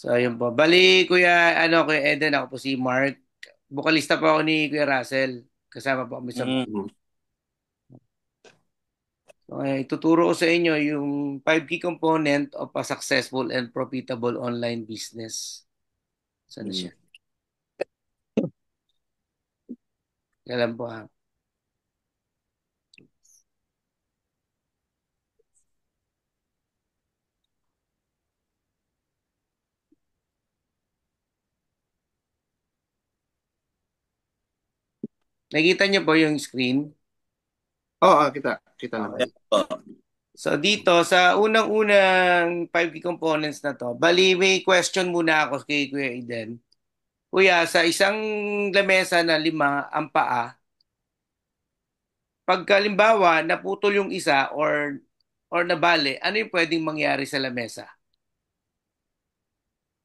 So, ayun po. Bali, Kuya Eden, ako po si Mark. Bukalista po ako ni Kuya Russell. Kasama po kami sa Mm. band. So, ituturo ko sa inyo yung 5 key component of a successful and profitable online business. Saan na Mm. siya? Alam po ha. Nakikita niyo po yung screen? Oo, kita. Kita naman. Okay. So dito, sa unang-unang 5 key components na to, bali may question muna ako kay Kuya Eden. Kuya, sa isang lamesa na 5 ang paa, pag halimbawa naputol yung isa or nabali, ano yung pwedeng mangyari sa lamesa?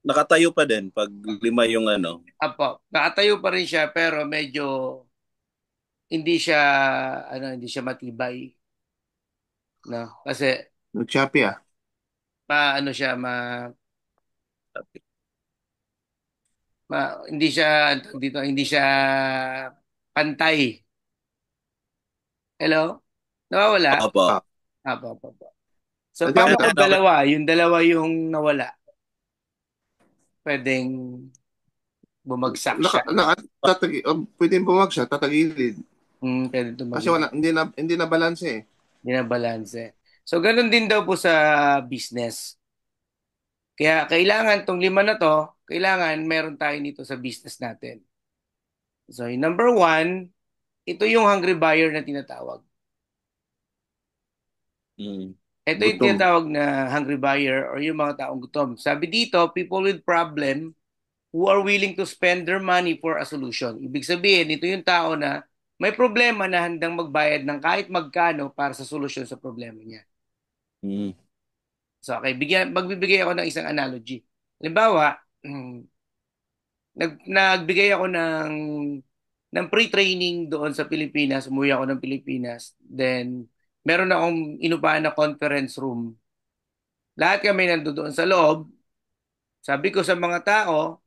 Nakatayo pa din pag lima yung ano. Apo, nakatayo pa rin siya pero medyo hindi siya hindi siya matibay, no? Kasi Nag-Shopee ah. ano siya hindi siya dito hindi siya pantay. Hello? Nawawala? Opo. Apo, apo, apo. So Nandiyan paano ka. kung Okay. dalawa yung nawala? Pwedeng bumagsak siya. Pwede bumagsak, tatagilid. Pwede Kasi tumagilid. hindi na balance eh. Binabalanse. So, ganun din daw po sa business. Kaya kailangan tong 5 na to, kailangan meron tayo nito sa business natin. So, yung number 1, ito yung hungry buyer na tinatawag. Mm. Ito yung Gutom. tinatawag na hungry buyer or yung mga taong gutom. Sabi dito, people with problem who are willing to spend their money for a solution. Ibig sabihin, ito yung tao na may problema na handang magbayad ng kahit magkano para sa solusyon sa problema niya. Mm. So, okay, magbibigay ako ng isang analogy. Halimbawa, nagbigay ako ng pre-training doon sa Pilipinas, umuwi ako ng Pilipinas. Then, meron akong inupahan na conference room. Lahat kami nandoon sa loob. Sabi ko sa mga tao,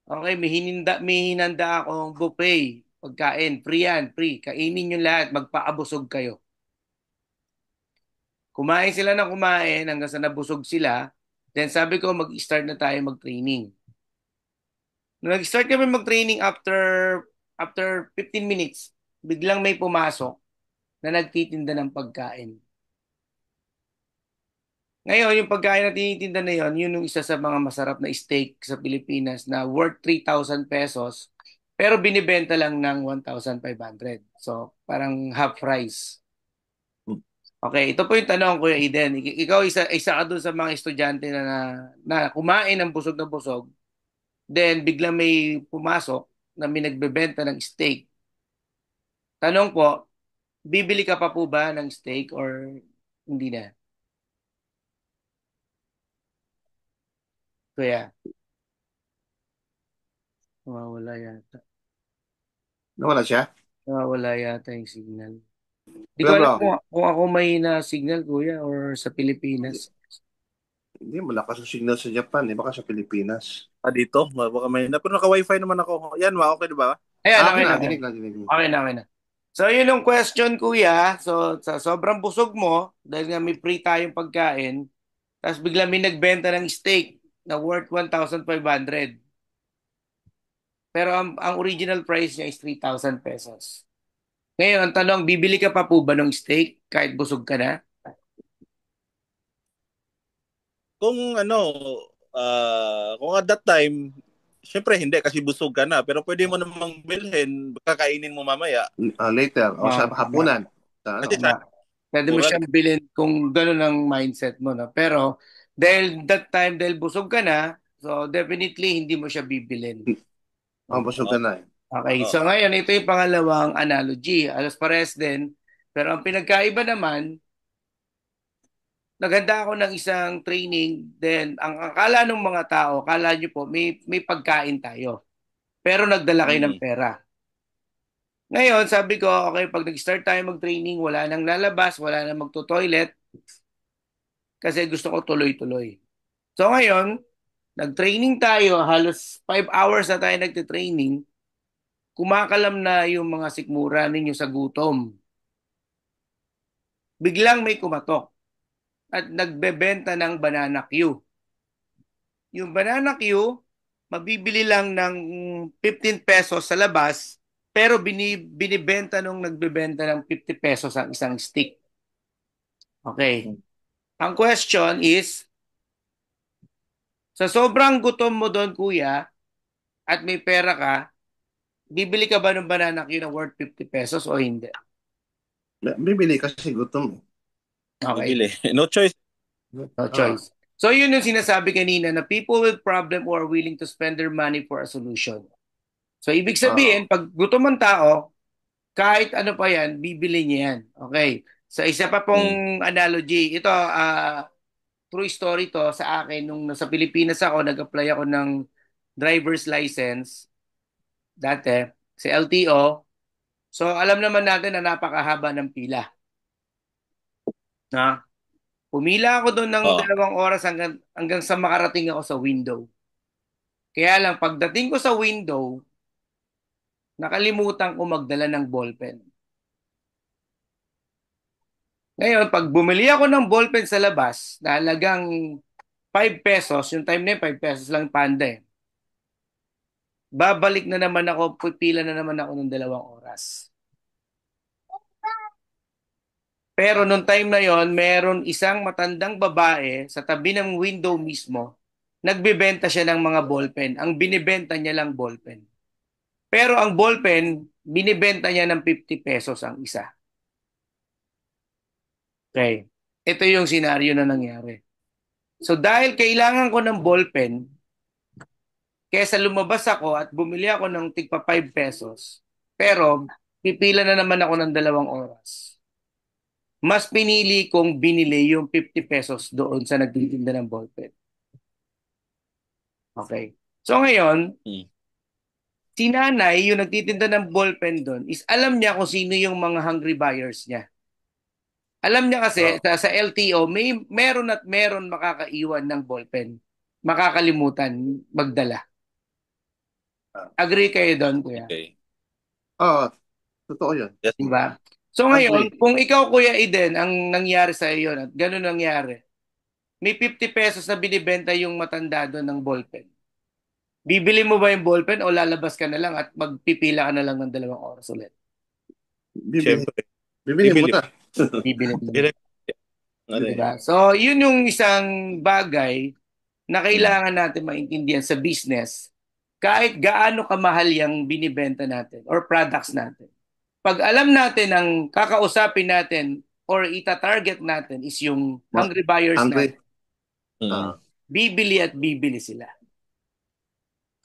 okay, may hinanda akong buffet. Pagkain, free yan, free. Kainin nyo lahat, magpaabusog kayo. Kumain sila ng kumain hanggang sa nabusog sila. Then sabi ko, mag-start na tayo mag-training. Nung nag-start kami mag-training after 15 minutes, biglang may pumasok na nagtitinda ng pagkain. Ngayon, yung pagkain na tinitinda na yon, yun yung isa sa mga masarap na steak sa Pilipinas na worth 3,000 pesos, pero binibenta lang ng 1,500. So, parang half price. Okay, ito po yung tanong, Kuya Eden. Ikaw, isa ka dun sa mga estudyante na kumain ng busog na busog, then biglang may pumasok na may nagbebenta ng steak. Tanong po, bibili ka pa po ba ng steak or hindi na? Kuya, nawawala yata. Nawala siya? Nawawala yata yung signal. Di ko Kuya alam bro, kung ako may na signal, Kuya, or sa Pilipinas. hindi malakas ang signal sa Japan eh. Baka sa Pilipinas. Dito? Baka may na. Pero naka-wifi naman ako. Yan, okay di ba? Ayan, Ah, okay okay na. na. Okay, Dinig na, dinig na. okay na, okay na. So, yun yung question, Kuya. So, sa sobrang busog mo, dahil nga may free tayong pagkain, tapos bigla may nagbenta ng steak na worth 1,500. Pero ang original price niya is 3,000 pesos. Ngayon, ang tanong, bibili ka pa po ba ng steak kahit busog ka na? Kung ano, kung at that time, syempre hindi kasi busog ka na. Pero pwede mo namang bilhin, kakainin mo mamaya. Later, o sa Tama. hapunan. Sa Tama. ano? Kasi Pwede mo mura. siyang bilhin kung gano'n ang mindset mo, no? Pero, dahil busog ka na, so definitely hindi mo siya bibilin. Oh, busog ka na eh. Okay, Oo. so ngayon, ito yung pangalawang analogy. Alas pares din. Pero ang pinagkaiba naman, naghanda ako ng isang training, then ang akala ng mga tao, akala nyo po, may pagkain tayo. Pero nagdala kayo ng Mm. pera. Ngayon, sabi ko, okay, pag nag-start tayo mag-training, wala nang lalabas, wala nang magto-toilet, kasi gusto ko tuloy-tuloy. So ngayon, Nag-training tayo, halos 5 hours na tayo nagte-training, kumakalam na yung mga sikmura ninyo sa gutom. Biglang may kumatok at nagbebenta ng banana Q. Yung banana Q, mabibili lang ng 15 pesos sa labas, pero binibenta nung nagbebenta ng 50 pesos ang isang stick. Okay. Ang question is, sa sobrang gutom mo doon, kuya, at may pera ka, bibili ka ba ng banana Q na worth 50 pesos o hindi? Bibili kasi gutom. Okay. Bibili. No choice. No choice. So yun yung sinasabi kanina na people with problem who are willing to spend their money for a solution. So ibig sabihin, pag gutom ang tao, kahit ano pa yan, bibili niya yan. Okay. So isa pa pong analogy, ito, true story to sa akin. Nung nasa Pilipinas ako, nag-apply ako ng driver's license dati sa LTO. So alam naman natin na napakahaba ng pila. Na? Pumila ako doon ng 2 oras hanggang sa makarating ako sa window. Kaya lang, pagdating ko sa window, nakalimutan ko magdala ng ballpen. Ngayon, pag bumili ako ng ballpen sa labas, na halagang 5 pesos, yung time na yun, 5 pesos lang panda eh. Babalik na naman ako, pipila na naman ako ng 2 oras. Pero nung time na yon, meron isang matandang babae sa tabi ng window mismo, nagbebenta siya ng mga ballpen. Ang binibenta niya lang ballpen. Pero ang ballpen, binibenta niya ng 50 pesos ang isa. Okay. Ito yung senaryo na nangyari. So dahil kailangan ko ng ballpen, kesa lumabas ako at bumili ako ng tigpa 5 pesos, pero pipila na naman ako ng 2 oras. Mas pinili kong binili yung 50 pesos doon sa nagtitinda ng ballpen. Okay. So ngayon, si nanay, yung nagtitinda ng ballpen doon, is alam niya kung sino yung mga hungry buyers niya. Alam niya kasi sa LTO, meron at meron makakaiwan ng ballpen. Makakalimutan magdala. Agree kayo doon, kuya? Okay. Totoo yun. Yes. Diba? So ngayon, kung ikaw, Kuya Eden, ang nangyari sa iyo at ganun nangyari, may 50 pesos na binibenta yung matanda doon ng ballpen. Bibili mo ba yung ballpen o lalabas ka na lang at magpipila ka na lang ng 2 oras ulit? Siyempre. Bibili mo na. Bibili mo. Diba? So, yun yung isang bagay na kailangan natin maintindihan sa business kahit gaano kamahal yung binibenta natin or products natin. Pag alam natin ang kakausapin natin or ita-target natin is yung hungry buyers natin, bibili at bibili sila.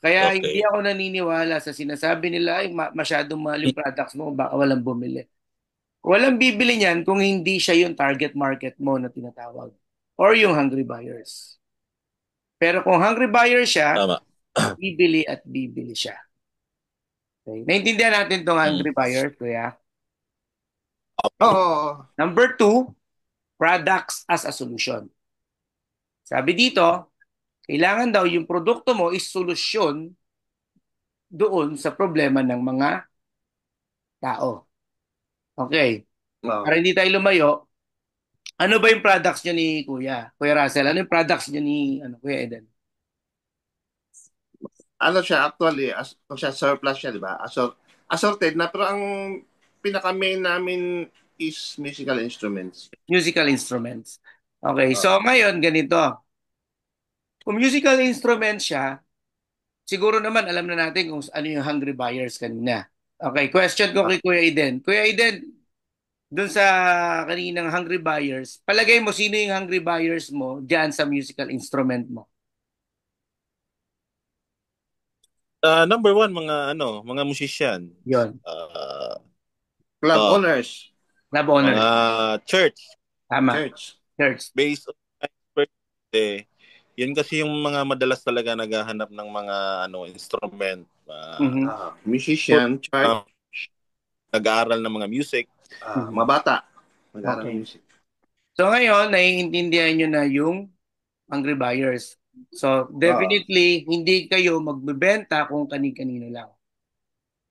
Kaya hindi ako naniniwala sa sinasabi nila ay masyadong mahal yung products mo, baka walang bumili. Walang bibili niyan kung hindi siya yung target market mo na tinatawag or yung hungry buyers. Pero kung hungry buyer siya, bibili at bibili siya. Okay. Naintindihan natin itong hungry buyers, kuya? Number 2, products as a solution. Sabi dito, kailangan daw yung produkto mo is solusyon doon sa problema ng mga tao. Okay. Para hindi tayo lumayo, ano ba yung products nyo ni Kuya? Kuya Russell, ano yung products nyo ni Kuya Eden? Ano siya, actually, surplus siya, di ba? Assorted na, pero ang pinaka-main namin is musical instruments. Musical instruments. Okay, so ngayon, ganito. Kung musical instruments siya, siguro naman alam na natin kung ano yung hungry buyers kanina. Okay, question ko kay Kuya Eden. Kuya Eden, dun sa kaninang hungry buyers, palagay mo sino yung hungry buyers mo diyan sa musical instrument mo? Number 1, mga musician. Yon. Club owners. Club owners. Mga church. Tama. Church. Based on my expertise, yun kasi yung mga madalas talaga naghahanap ng mga instrument. Musician, church. Nag-aaral ng mga music. Mga bata. Nag-aaral ng music. So ngayon, naiintindihan nyo na yung hungry buyers. So, definitely, hindi kayo magbebenta kung kani-kanino lang.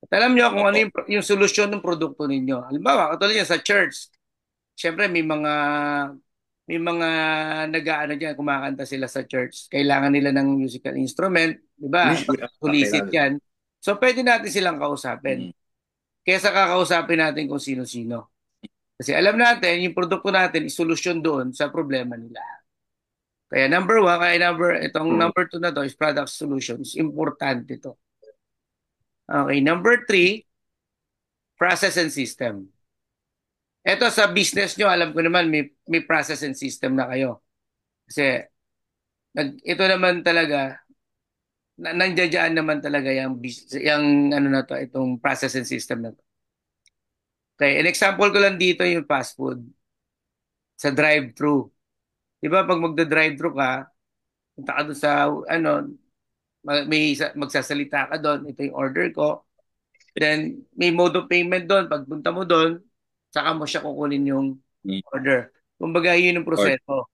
At alam nyo kung ano Opo. yung solusyon ng produkto ninyo. Halimbawa, katulad yan sa church, syempre may mga nag-aano diyan, kumakanta sila sa church. Kailangan nila ng musical instrument, 'di ba? Solicit Kailangan. 'yan. So pwede natin silang kausapin. Mm. Kaysa kakausapin natin kung sino-sino. Kasi alam natin, yung produkto natin is solusyon doon sa problema nila. Kaya number one, itong number two na to is product solutions. Importante to. Okay, number three, process and system. Ito sa business nyo, alam ko naman may process and system na kayo. Kasi ito naman talaga, nandiyan naman talaga yung ano na to, itong process and system na to. Okay, an example ko lang dito yung fast food sa drive-thru. Di ba pag magda-drive-thru ka, punta ka doon sa ano, magsasalita ka doon, ito yung order ko. Then may mode of payment doon. Pagpunta mo doon, saka mo siya kukunin yung Mm. order. Kumbaga yun yung Or, proseso.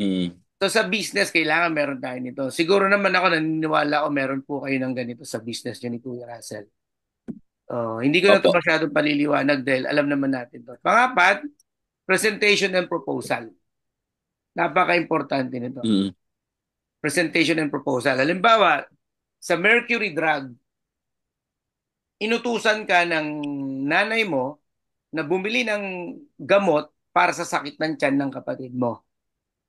mm. So sa business, kailangan meron tayo nito. Siguro naman ako naniniwala ako meron po kayo ng ganito sa business niyo ni Kuya Russell. Hindi ko na ito Opo. masyadong paliliwanag dahil alam naman natin to. Pangapat, presentation and proposal. Napaka-importante nito. Mm. Presentation and proposal. Halimbawa, sa Mercury Drug, inutusan ka ng nanay mo na bumili ng gamot para sa sakit ng tiyan ng kapatid mo.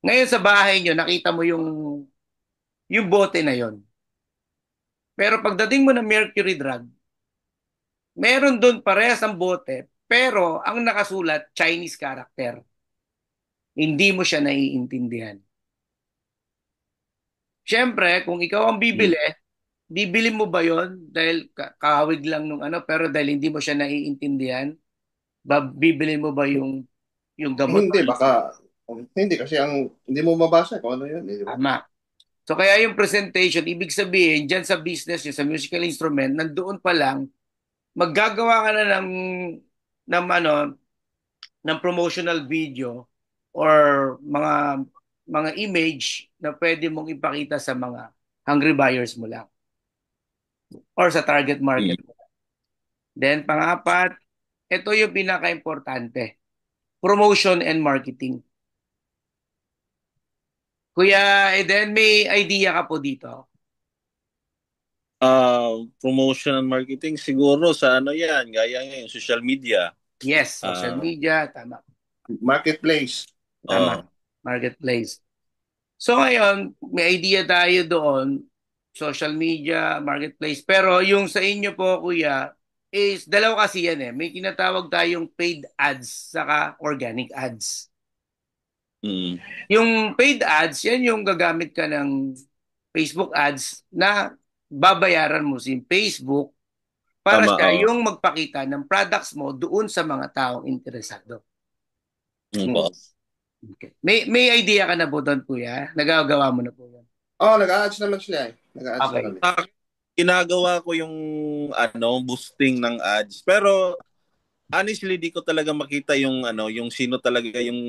Ngayon sa bahay nyo, nakita mo yung bote na yon. Pero pagdating mo ng Mercury Drug, meron doon parehas ang bote, pero ang nakasulat, Chinese character. Hindi mo siya naiintindihan. Siyempre, kung ikaw ang Mm. bibili mo ba yon dahil kahawig lang nung ano, pero dahil hindi mo siya naiintindihan, bibili mo ba yung gamot? Hindi, baka, hindi kasi hindi mo mabasa kung ano yun, di ba? Tama. So kaya yung presentation, ibig sabihin, dyan sa business nyo, sa musical instrument, nandoon pa lang, maggagawa ka na ng ng promotional video or mga image na pwede mong ipakita sa mga hungry buyers mo lang or sa target Mm. market. Then pangapat, ito yung pinaka-importante, promotion and marketing. Kuya Eden, may idea ka po dito? Promotion and marketing siguro sa ano yan, gaya ngayon, social media. Yes, social Ah, media, tama. Marketplace. Tama, oh, marketplace. So ngayon, may idea tayo doon, social media, marketplace. Pero yung sa inyo po, kuya, is dalawa kasi yan eh. May tinatawag tayong paid ads saka organic ads. mm, Yung paid ads, yan yung gagamit ka ng Facebook ads na babayaran mo si Facebook para tama, siya yung magpakita ng products mo doon sa mga taong interesado. po. Okay. May idea ka na po doon, kuya? Nagagawa mo na po yan. Nag-a-ads naman sila eh. Nag-a-ads na Okay. kami. Ginagawa ko yung boosting ng ads. Pero honestly, di ko talaga makita yung sino talaga yung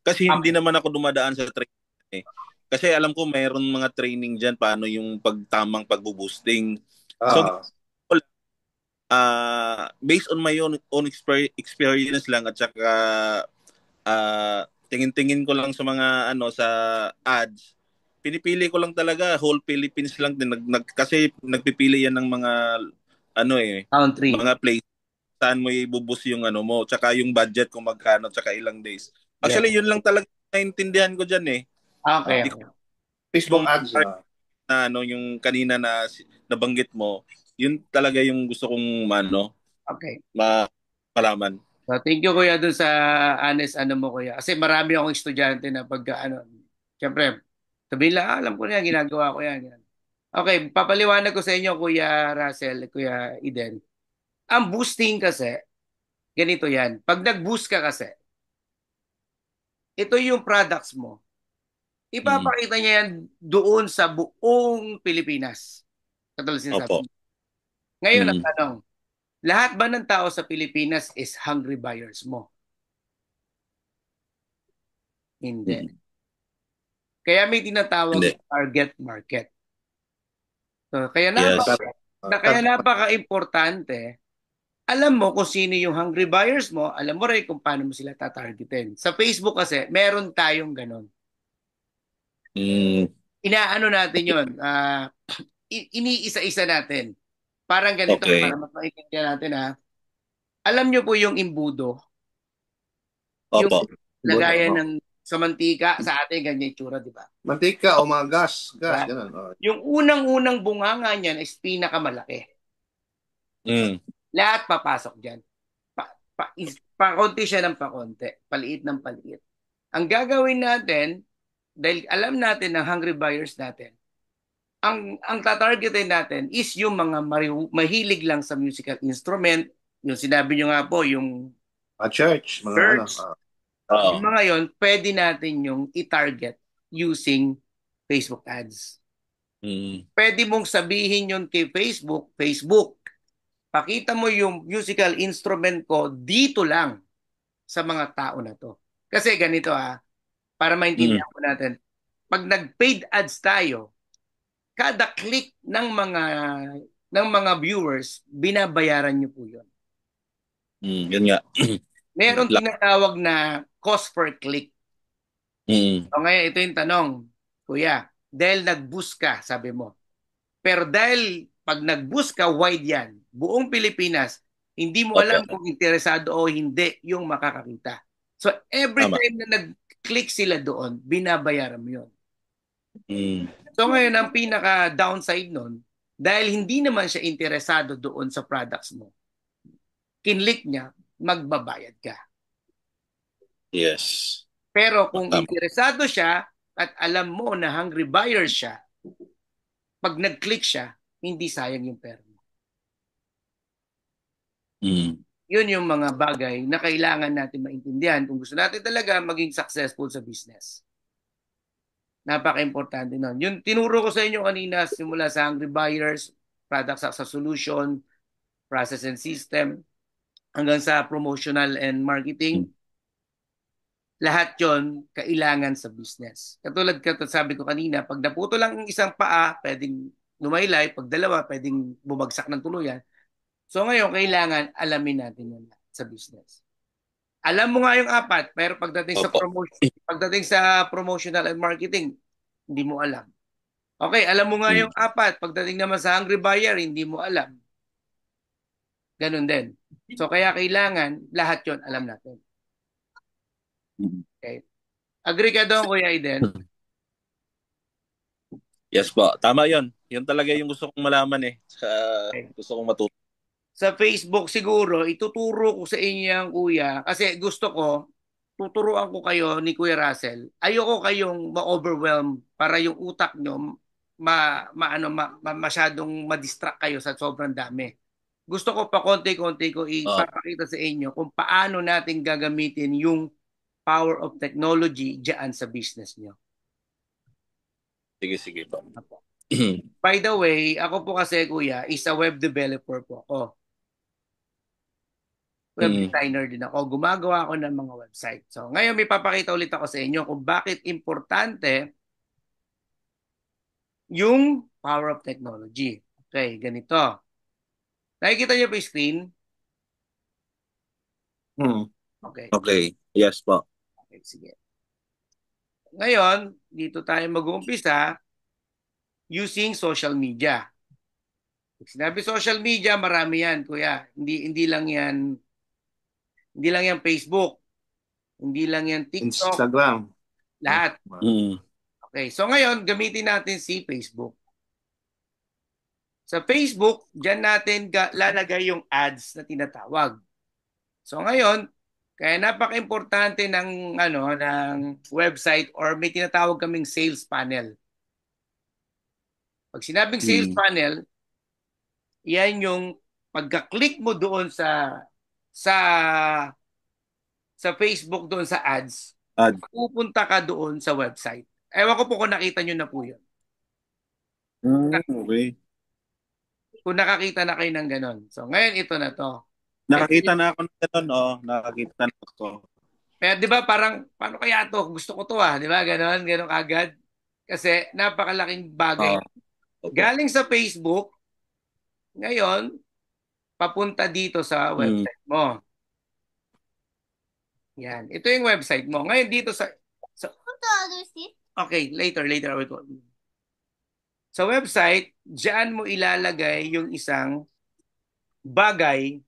kasi hindi Okay. naman ako dumadaan sa training eh. Kasi alam ko mayroon mga training diyan paano yung tamang pagbo-boosting. So Ah, based on my own experience lang at saka tingin-tingin ko lang sa mga sa ads. Pinipili ko lang talaga whole Philippines lang din kasi nagpipili yan ng mga Country. mga place saan mo ibubus yung mo tsaka yung budget kung magkano tsaka ilang days. Yes. Actually yun lang talaga naintindihan ko diyan eh. Okay. Di ko Facebook yung ads. yung kanina na nabanggit mo, yun talaga yung gusto kong Okay. malaman. So, thank you, kuya, dun sa honest mo, kuya. Kasi marami akong estudyante na siyempre, sabihin lang, alam ko na yan, ginagawa ko yan. Okay, papaliwanag ko sa inyo, Kuya Russell, Kuya Eden. Ang boosting kasi, ganito yan. Pag nag-boost ka kasi, ito yung products mo. Mm. Ipapakita niya yan doon sa buong Pilipinas. Katulad Opo. sinasabi. Ngayon, ang Mm. tanong, lahat ba ng tao sa Pilipinas is hungry buyers mo? Hindi. Mm. Kaya may tinatawag Hindi. na target market. So, Yes. kaya napaka-importante, alam mo kung sino yung hungry buyers mo, alam mo rin kung paano mo sila tatargetin. Sa Facebook kasi, meron tayong ganon. Mm. Inaano natin yun, iniisa-isa natin. Parang ganito, Okay. para mas maintindihan natin ha. Alam nyo po yung imbudo, yung Opo. lagayan ng sa mantika, sa atin ganyan itsura, di ba? Mantika o mga gas, Diba? ganun. Oh. Yung unang-unang bunganga niyan is pinakamalaki. Mm. Lahat papasok dyan. Pakonti siya ng pakonti. Paliit ng paliit. Ang gagawin natin, dahil alam natin ng hungry buyers natin, ang tatargetin natin is yung mga mahilig lang sa musical instrument, yung sinabi nyo nga po, yung Church, mga ano. church, Oo. yung mga yon, pwede natin yung i-target using Facebook ads. Mm. Pwede mong sabihin yun kay Facebook, pakita mo yung musical instrument ko dito lang sa mga tao na to. Kasi ganito para maintindihan po natin, pag nag-paid ads tayo, kada click ng mga viewers, binabayaran nyo po yun. Yun nga. Meron tinatawag na cost per click. So ngayon, ito yung tanong, Kuya, dahil nag-boost ka, sabi mo. Pero dahil pag nag-boost ka, wide yan. Buong Pilipinas, hindi mo alam kung interesado o hindi yung makakakita. So every time na nag-click sila doon, binabayaran mo yun. So ngayon, ang pinaka-downside nun, dahil hindi naman siya interesado doon sa products mo, kinlik niya, magbabayad ka. Yes. Pero kung interesado siya at alam mo na hungry buyer siya, pag nag-click siya, hindi sayang yung pera mo. Yun yung mga bagay na kailangan natin maintindihan kung gusto natin talaga maging successful sa business. Napaka-importante nun. Yung tinuro ko sa inyo kanina, simula sa hungry buyers, product success solution, process and system, hanggang sa promotional and marketing, lahat yon kailangan sa business. Katulad sabi ko kanina, pag naputo lang ang isang paa, pwedeng lumaylay, pag dalawa, pwedeng bumagsak ng tuluyan. So ngayon, kailangan alamin natin yun sa business. Alam mo nga yung apat, pero pagdating sa promotional and marketing, hindi mo alam. Okay, alam mo nga yung apat, pagdating naman sa hungry buyer, hindi mo alam. Ganun din. So kaya kailangan lahat yon alam natin. Okay. Agree ka doon, Kuya Aiden? Yes po. Tama yon. Yun talaga yung gusto kong malaman eh. Gusto kong matuto. Sa Facebook siguro, ituturo ko sa inyo yan, Kuya, kasi gusto ko, tuturuan ko kayo ni Kuya Russell. Ayoko kayong ma-overwhelm para yung utak nyo masyadong ma-distract kayo sa sobrang dami. Gusto ko pa konti-konti ko ipapakita sa inyo kung paano natin gagamitin yung power of technology diyan sa business nyo. Sige po. By the way, ako po kasi, Kuya, is a web developer po ako. Web designer din ako. Gumagawa ako ng mga website. So, ngayon may papakita ulit ako sa inyo kung bakit importante yung power of technology. Okay, ganito. Nakikita niyo po yung screen? Okay. Yes po. Okay, sige. Ngayon, dito tayo mag-uumpisa using social media. Pag sinabi social media, marami yan, Kuya. Hindi lang yan Facebook. Hindi lang yan TikTok. Instagram. Lahat. Okay, so ngayon, gamitin natin si Facebook. Sa Facebook, dyan natin lalagay yung ads na tinatawag. So ngayon, kaya napaka-importante ng website or may tinatawag kaming sales panel. Pag sinabing sales panel, yan yung pagka-click mo doon sa Facebook doon sa ads, pupunta ka doon sa website. Ewan ko po kung nakita nyo na po yun. Okay. Kung nakakita na kayo ng ganon. So ngayon ito na to. Nakakita na ako ng ganon, nakakita na ako. Kaya di ba parang, paano kaya to? Gusto ko to di ba? Ganon agad. Kasi napakalaking bagay. Opo. Galing sa Facebook, ngayon, papunta dito sa website mo. Yan. Ito yung website mo. Ngayon dito sa okay, later I will go. Sa website, diyan mo ilalagay yung isang bagay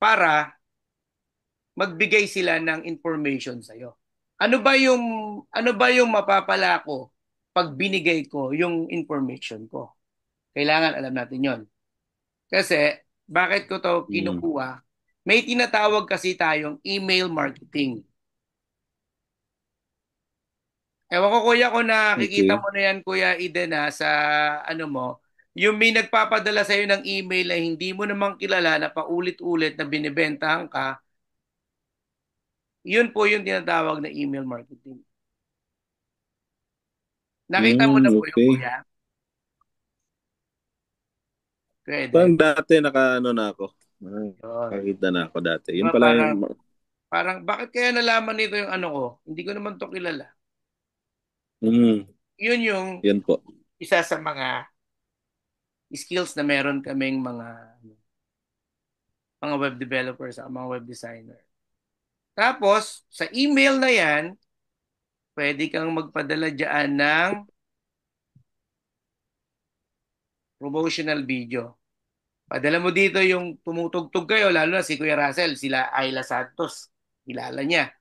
para magbigay sila ng information sa iyo. Ano ba yung mapapala ko pag binigay ko yung information ko? Kailangan alam natin 'yon. Kasi bakit ko to kinukuha? May tinatawag kasi tayong email marketing. Ewan ko kuya kung nakikita mo na yan kuya Eden sa ano mo, yung may nagpapadala sa iyo ng email na hindi mo namang kilala na paulit-ulit na binibentahan ka, yun po yung tinatawag na email marketing. Nakita mo na po yung kuya? Pwede. Parang dati na ako. Yun. Nakakita na ako dati. Yun Diba, pala yung... parang bakit kaya nalaman nito yung ano ko? Hindi ko naman to kilala. Yun yung Yan po. isa sa mga skills na meron kaming mga web developers at mga web designer. Tapos, sa email na yan, pwede kang magpadala dyan ng promotional video. Padala mo dito yung tumutugtog kayo, lalo na si Kuya Russell, sila Ayla Santos. Kilala niya.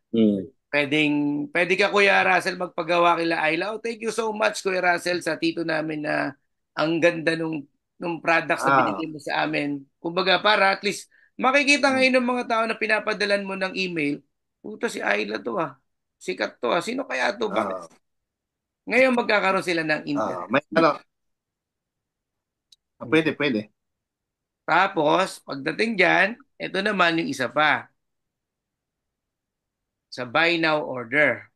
Pwede ka Kuya Russell magpagawa kila Ayla. Oh, thank you so much Kuya Russell sa tito namin na ang ganda nung products na binigay mo sa amin. Kumbaga para at least makikita ngayon ng mga tao na pinapadalan mo ng email, puto si Ayla to sikat to sino kaya to? Bakit? Ngayon magkakaroon sila ng interest. May pwede. Tapos, pagdating dyan, ito naman yung isa pa. Sa buy now order.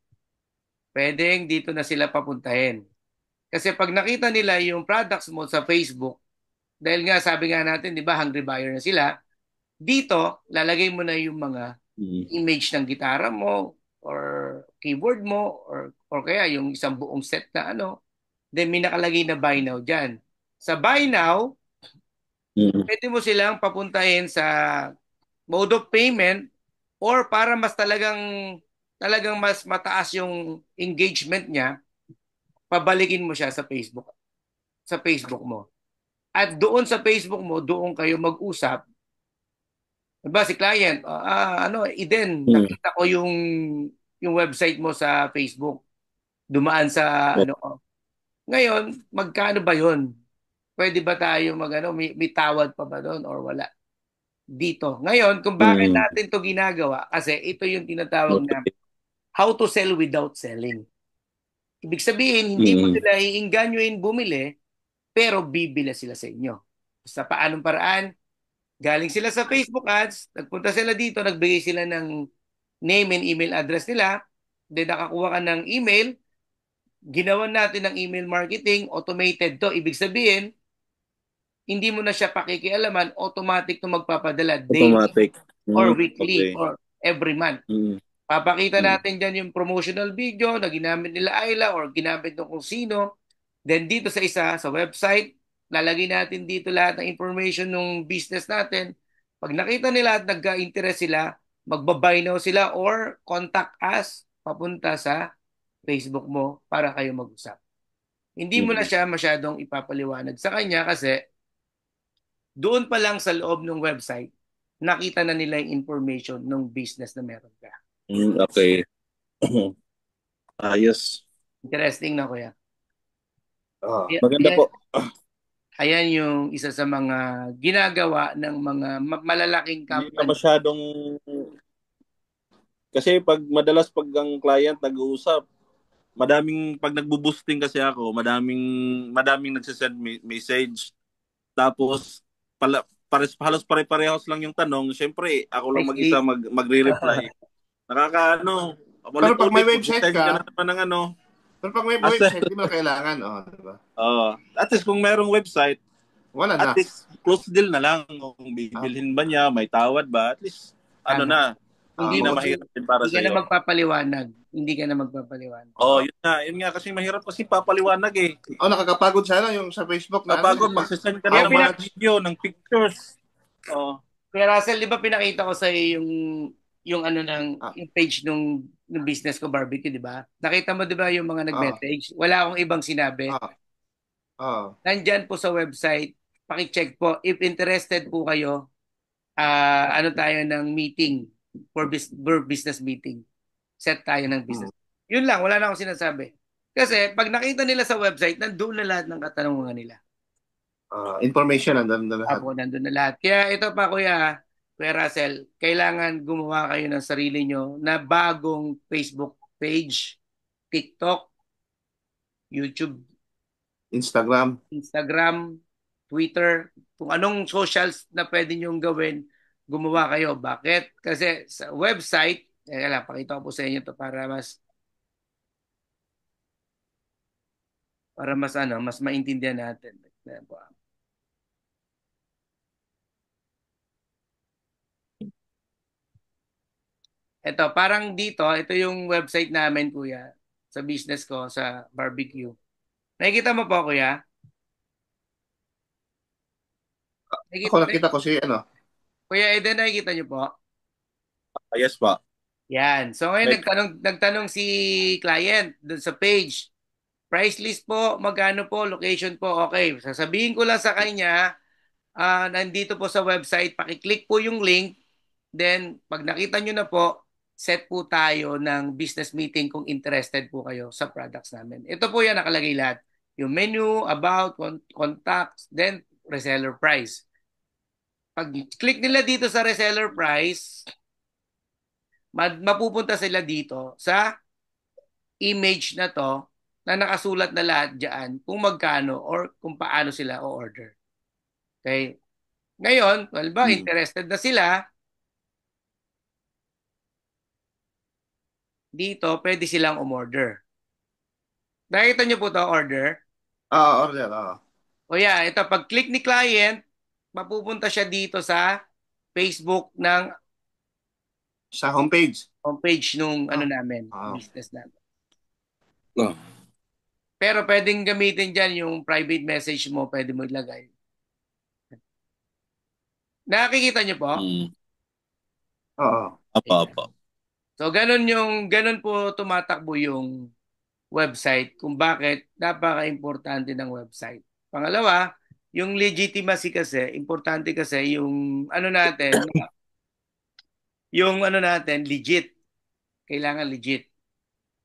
Pwedeng dito na sila papuntahin. Kasi pag nakita nila yung products mo sa Facebook, dahil nga sabi nga natin, di ba, hungry buyer na sila, dito, lalagay mo na yung mga image ng gitara mo, or keyboard mo, or kaya yung isang buong set na then may nakalagay na buy now dyan. Sa buy now, pwede mo silang papuntahin sa mode of payment or para mas talagang mas mataas yung engagement niya, pabalikin mo siya sa Facebook mo. At doon sa Facebook mo, doon kayo mag-usap. Diba si client, Eden, nakita ko yung website mo sa Facebook. Dumaan sa Ngayon, magkano ba 'yon? Pwede ba tayo may tawad pa ba doon or wala? Dito. Ngayon, kung bakit natin to ginagawa, kasi ito yung tinatawag na how to sell without selling. Ibig sabihin, hindi mo sila iinganyoin bumili, pero bibili sila sa inyo. Sa paanong paraan? Galing sila sa Facebook ads, nagpunta sila dito, nagbigay sila ng name and email address nila, then nakakuha ka ng email, ginawan natin ng email marketing, automated to. Ibig sabihin, hindi mo na siya pakikialaman, automatic to magpapadala daily or weekly or every month. Papakita natin dyan yung promotional video na ginamit nila Ayla or ginamit ng kung sino. Then dito sa sa website, lalagay natin dito lahat ng information ng business natin. Pag nakita nila at nagka-interest sila, magbabuy now sila or contact us papunta sa Facebook mo para kayo mag-usap. Hindi mo na siya masyadong ipapaliwanag sa kanya kasi doon pa lang sa loob ng website, nakita na nila yung information ng business na meron ka. Okay. Ayos. Interesting na kuya. Maganda po. Ayan yung isa sa mga ginagawa ng mga malalaking company. Hindi na masyadong... Kasi madalas pag ang client nag-uusap, pag nagbo-boosting kasi ako, madaming nagsisend message. Tapos, halos pare-parehas lang yung tanong. Siyempre, ako lang mag-isa magre-reply. Pero pag may website ka, pero pag may website, di mo kailangan. Diba? At least kung merong website, wala na. At least, close deal na lang. Kung bibilhin ba niya, may tawad ba, at least, hindi na mahirap din para sa'yo. Hindi ka na magpapaliwanag. hindi ka na magpapaliwanag. Yun nga kasi mahirap kasi papaliwanag eh. Nakakapagod sana yung sa Facebook na Kapag magsasend ka Kaya na ng mga video, ng pictures. Kuya Russell, di ba pinakita ko sa yung ano yung page nung business ko barbecue, di ba? Nakita mo di ba yung mga nag-message? Wala akong ibang sinabi. Nandyan po sa website, paki-check po if interested po kayo. Ano tayo ng meeting for business meeting. Set tayo ng business. Yun lang, wala na akong sinasabi. Kasi pag nakita nila sa website, nandoon na lahat ng katanungan nila. Information nandun na lahat. Apo, nandun na lahat. Kaya ito pa Kuya Russell, kailangan gumawa kayo ng sarili nyo na bagong Facebook page, TikTok, YouTube, Instagram, Twitter, kung anong socials na pwede nyong gawin, gumawa kayo. Bakit? Kasi sa website, lang, pakita ko po sa inyo to para mas maintindihan natin. Ito, parang dito, ito yung website namin, Kuya, sa business ko, sa barbecue. Nakikita mo po, Kuya? nakita ko si Kuya Eden, nakikita niyo po? Yes pa. Yan. So ngayon, nagtanong si client dun sa page. Price list po, magkano po, location po, okay. Sasabihin ko lang sa kanya, nandito po sa website, pakiclick po yung link. Then, pag nakita nyo na po, set po tayo ng business meeting kung interested po kayo sa products namin. Ito po yan, nakalagay lahat. Yung menu, about, contacts, then reseller price. Pag click nila dito sa reseller price, mapupunta sila dito sa image na to na nakasulat na lahat dyan kung magkano or kung paano sila o-order. Okay? Ngayon, interested na sila, dito, pwede silang umorder. Nakita nyo po ito, order? order. O yeah, ito, pag click ni client, mapupunta siya dito sa Facebook ng sa homepage nung namin, business namin. Oh. Pero pwedeng gamitin dyan yung private message mo, pwede mo ilagay. Nakikita nyo po? Oo. Apa. So, ganun po tumatakbo yung website kung bakit napaka-importante ng website. Pangalawa, yung legitimacy kasi, importante kasi yung natin, legit. Kailangan legit.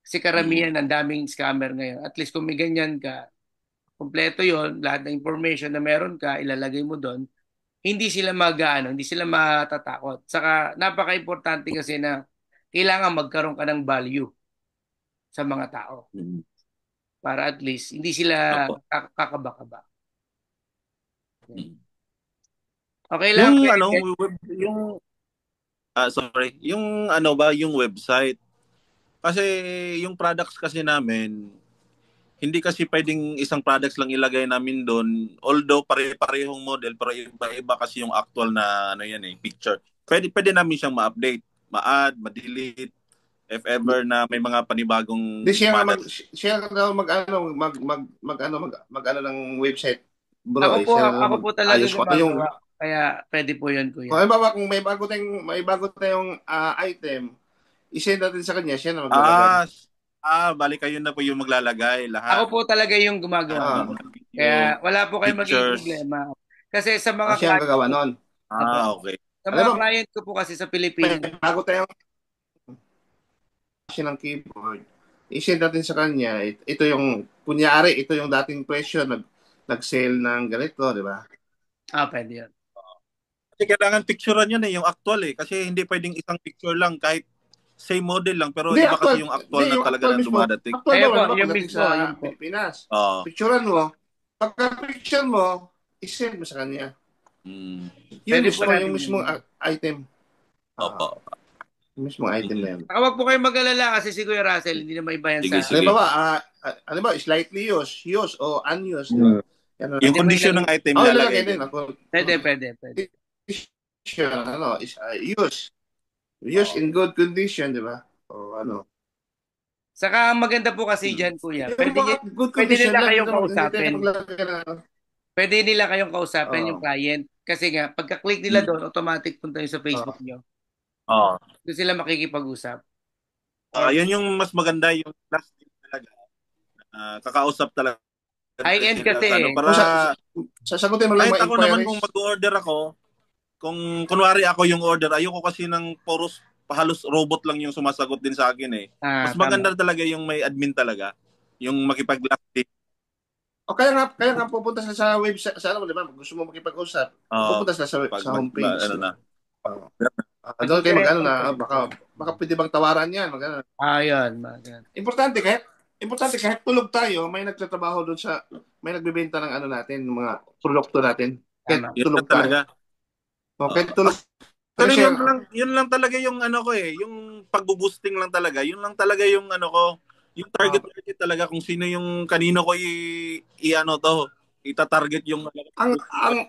Kasi karamihan, ang daming scammer ngayon. At least kung may ganyan ka, kompleto yon, lahat ng information na meron ka, ilalagay mo doon, hindi sila hindi sila matatakot. Saka napaka-importante kasi na kailangan magkaroon ka ng value sa mga tao. Para at least hindi sila kakaba-kaba. Okay lang. Yung website. Kasi yung products kasi namin, hindi kasi pwedeng isang products lang ilagay namin doon. Although pare-parehong model, pero iba kasi yung actual na picture. Pwede namin siyang ma-update, ma-add, ma-delete if ever na may mga panibagong siya ng website. Bro, ako po talaga gumagawa. Kaya pwede po 'yun, Kuya. Kung may bago tayong item, i-send natin sa kanya, siya na maglalagay. Balik kayo na po yung maglalagay lahat. Ako po talaga yung gumagawa. Kaya wala po kayong magiging problema. Kasi sa mga siya ang gagawa nun. Okay. Sa mga client ko po kasi sa Pilipinas, bago tayong siya ng keyboard, i-send natin sa kanya, ito yung dating presyo, nag-sale ng ganito, di ba? Pwede yun. Kasi kailangan picturean yun yung actual Kasi hindi pwedeng isang picture lang kahit same model lang pero iba kasi yung actual na talaga na dumadating. Actual po, yung mismo sa Pilipinas. Picturean mo, pagka-picture mo, i-send mo sa kanya. Yung mismo item. Opo. Mismo item na yan. Huwag po kayong mag-alala kasi si Kuya Russell hindi na maiba yan sa akin. Halimbawa, slightly used o unused. Yung condition ng item nilalagay din. Pwede. Is used. Used in good condition, di ba? O Saka maganda po kasi dyan, kuya. Yung mga good Pwede condition nila lang, kayong hindi tayo kausapin. maglagay na Pwede nila kayong kausapin yung Oo. client. Kasi nga, pagka-click nila doon, automatic punta yun sa Facebook Oo. nyo. Oo. Doon sila makikipag-usap. Yun yung mas maganda yung last name talaga. Kakausap talaga High-end sila. kasi Ano, eh. para Sasagutin mo lang kahit mga ako naman inquiries. kung mag-order ako, kung kunwari ako yung order, ayoko kasi ng puros halos robot lang yung sumasagot din sa akin eh. Mas Tama. maganda talaga yung may admin talaga. Yung makipag-last name. O kaya nga pupunta sa website, sa ano, di ba? Gusto mo makipag-usap, pupunta sila Pag sa homepage. ano na. Oo. Doon kayo mag-ano na, baka pwede bang tawaran yan, mag-ano. Yun. Importante kahit tulog tayo, may nagtatrabaho doon may nagbebenta ng ano natin, ng mga produkto natin. Kahit Tama. Yun na tulog talaga. tayo. Kahit tulog. Pero Kasi, yun lang talaga yung ano ko eh, yung pagbo-boosting lang talaga. Yun lang talaga yung ano ko, yung target market talaga kung sino yung kanino ko i-ano to, ita-target yung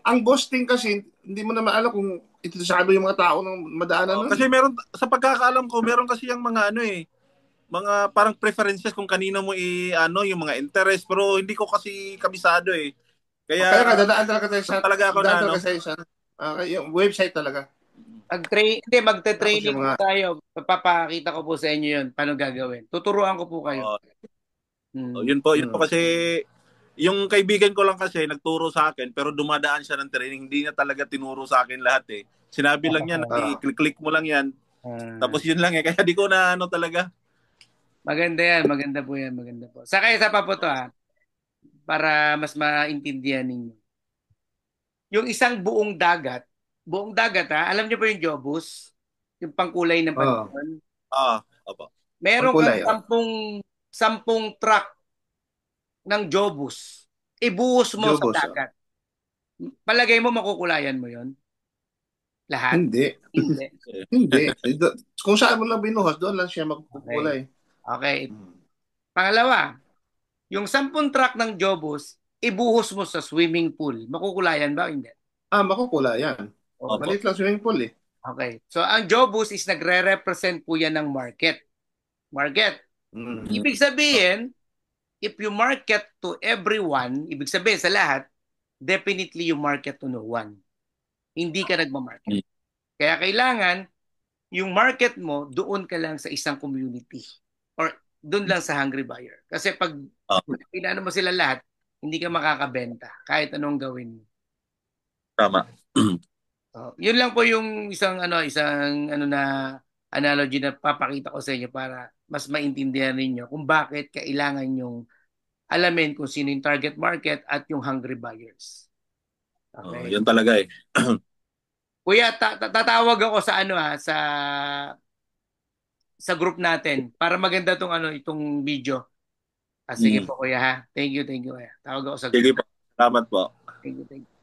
ang boosting kasi, hindi mo naman alam kung interesado yung mga tao ng madaanan nun. kasi meron sa pagkakaalam ko, meron kasi yung mga ano eh, mga parang preferences kung kanino mo i-ano yung mga interest pero hindi ko kasi kabisado eh. Kaya Kaya nga, dadaan talaga tayo talaga ako na ano. sa isa. Yung website talaga. Tapos Magte-training yung po mga, tayo. Papakita ko po sa inyo yun. Paano gagawin. Tuturuan ko po kayo. Yun po kasi yung kaibigan ko lang kasi nagturo sa akin pero dumadaan siya ng training, hindi niya talaga tinuro sa akin lahat eh. Sinabi lang niya na i-click mo lang yan. Tapos yun lang eh, kaya di ko na ano talaga. Maganda yan. Maganda po yan. Maganda po. Saka isa pa po to para mas maintindihan ninyo. Yung isang buong dagat alam niyo po yung Jobus? Yung pangkulay ng panahon. Opo. Meron kang pangkulay. sampung truck ng Jobus. Ibuhos mo sa Jobos. dagat. Palagay mo makukulayan mo yon? Lahat? Hindi. Hindi. Hindi. Kung saan mo lang binuhos, doon lang siya magkukulay. Okay. Pangalawa, yung 10 truck ng Jobus, ibuhos mo sa swimming pool. Makukulayan ba o hindi? Makukulayan. Maliit lang swimming pool eh. Okay. So, ang Jobus is nagre-represent po yan ng market. Market. Ibig sabihin, if you market to everyone, ibig sabihin sa lahat, definitely you market to no one. Hindi ka nagmamarket. Kaya kailangan, yung market mo, doon ka lang sa isang community. Or doon lang sa hungry buyer. Kasi pag pinano mo sila lahat, hindi ka makakabenta kahit anong gawin mo. Tama. Yun lang po yung isang na analogy na papakita ko sa inyo para mas maintindihan ninyo kung bakit kailangan yung alamin kung sino yung target market at yung hungry buyers. Okay. Yun talaga eh. Kuya, tatawag ako sa sa group natin para maganda itong video. Sige po kuya ha. Thank you kuya. Tawag ako sa group. Sige po. Salamat po. Thank you.